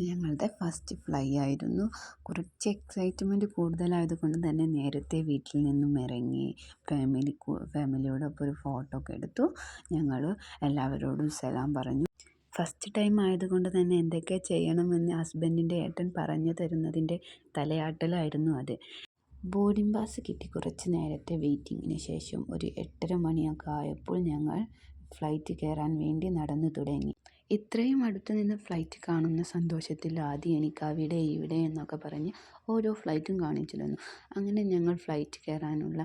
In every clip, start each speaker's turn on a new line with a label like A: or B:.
A: ഞങ്ങളുടെ first fly ആയിരുന്നു. കുറച്ച് എക്സൈറ്റ്മെൻറ്റ് കൂടുതലായതുകൊണ്ട് തന്നെ നേരത്തെ വീട്ടിൽ നിന്നും ഇറങ്ങി ഫാമിലിയോടൊപ്പം ഒരു ഫോട്ടോ ഒക്കെ എടുത്തു. ഞങ്ങൾ എല്ലാവരോടും സലാം പറഞ്ഞു. ഫസ്റ്റ് ടൈം ആയതുകൊണ്ട് തന്നെ എന്തൊക്കെ ചെയ്യണമെന്ന് ഹസ്ബൻഡിൻ്റെ ഏട്ടൻ പറഞ്ഞു തരുന്നതിൻ്റെ തലയാട്ടലായിരുന്നു അത്. ബോർഡിംഗ് പാസ് കിട്ടി കുറച്ച് നേരത്തെ വെയിറ്റിങ്ങിന് ശേഷം ഒരു 8:30 മണിയൊക്കെ ആയപ്പോൾ ഞങ്ങൾ ഫ്ലൈറ്റ് കയറാൻ വേണ്ടി നടന്നു തുടങ്ങി. ഇത്രയും അടുത്ത് നിന്ന് ഫ്ലൈറ്റ് കാണുന്ന സന്തോഷത്തിൽ ആദ്യം എനിക്ക് അവിടെ ഇവിടെ എന്നൊക്കെ പറഞ്ഞ് ഓരോ ഫ്ലൈറ്റും കാണിച്ചു തന്നു. അങ്ങനെ ഞങ്ങൾ ഫ്ലൈറ്റ് കയറാനുള്ള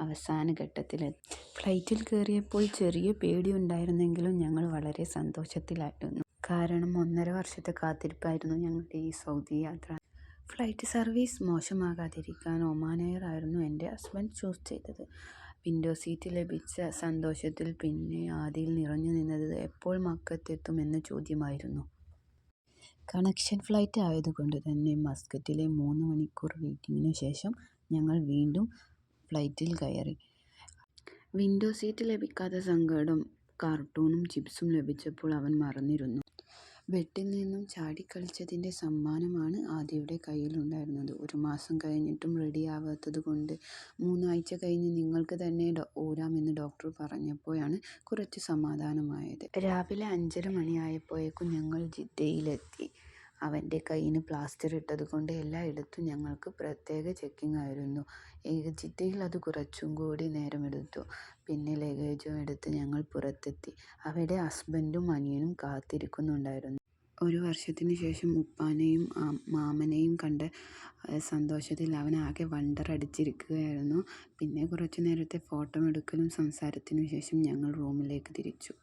A: അവസാന ഘട്ടത്തിലെത്തി. ഫ്ലൈറ്റിൽ കയറിയപ്പോൾ ചെറിയ പേടിയുണ്ടായിരുന്നെങ്കിലും ഞങ്ങൾ വളരെ സന്തോഷത്തിലായിരുന്നു. കാരണം 1.5 വർഷത്തെ കാത്തിരിപ്പായിരുന്നു ഞങ്ങളുടെ ഈ സൗദി യാത്ര. ഫ്ലൈറ്റ് സർവീസ് മോശമാകാതിരിക്കാൻ ഒമാൻ എയർ ആയിരുന്നു എൻ്റെ ഹസ്ബൻഡ് ചൂസ് ചെയ്തത്. വിൻഡോ സീറ്റ് ലഭിച്ച സന്തോഷത്തിൽ പിന്നെ ആദിയിൽ നിറഞ്ഞു നിന്നത് എപ്പോൾ മക്കത്തെത്തുമെന്ന ചോദ്യമായിരുന്നു. കണക്ഷൻ ഫ്ലൈറ്റ് ആയതുകൊണ്ട് തന്നെ മസ്കറ്റിലെ 3 മണിക്കൂർ വെയിറ്റിങ്ങിനു ശേഷം ഞങ്ങൾ വീണ്ടും ഫ്ലൈറ്റിൽ കയറി. വിൻഡോ സീറ്റ് ലഭിക്കാത്ത സങ്കടം കാർട്ടൂണും ചിപ്സും ലഭിച്ചപ്പോൾ അവൻ മറന്നിരുന്നു. ബെഡിൽ നിന്നും ചാടിക്കളിച്ചതിൻ്റെ സമ്മാനമാണ് ആദിയുടെ കയ്യിലുണ്ടായിരുന്നത്. 1 മാസം കഴിഞ്ഞിട്ടും റെഡിയാവാത്തത് കൊണ്ട് 3 ആഴ്ച കഴിഞ്ഞ് നിങ്ങൾക്ക് തന്നെ ഊരാമെന്ന് ഡോക്ടർ പറഞ്ഞപ്പോഴാണ് കുറച്ച് സമാധാനമായത്. രാവിലെ 5:30 മണിയായപ്പോഴേക്കും ഞങ്ങൾ ജിദ്ദയിലെത്തി. അവൻ്റെ കയ്യിന് പ്ലാസ്റ്റർ ഇട്ടത് കൊണ്ട് എല്ലായിടത്തും ഞങ്ങൾക്ക് പ്രത്യേക ചെക്കിംഗ് ആയിരുന്നു. ജിദ്ദയിൽ അത് കുറച്ചും കൂടി നേരമെടുത്തു. പിന്നെ ലഗേജും എടുത്ത് ഞങ്ങൾ പുറത്തെത്തി. അവിടെ ഹസ്ബൻഡും അനിയനും കാത്തിരിക്കുന്നുണ്ടായിരുന്നു. 1 വർഷത്തിന് ശേഷം ഉപ്പാനെയും മാമനെയും കണ്ട സന്തോഷത്തിൽ അവൻ ആകെ വണ്ടറടിച്ചിരിക്കുകയായിരുന്നു. പിന്നെ കുറച്ചു നേരത്തെ ഫോട്ടോ എടുക്കലും സംസാരത്തിനു ശേഷം ഞങ്ങൾ റൂമിലേക്ക് തിരിച്ചു.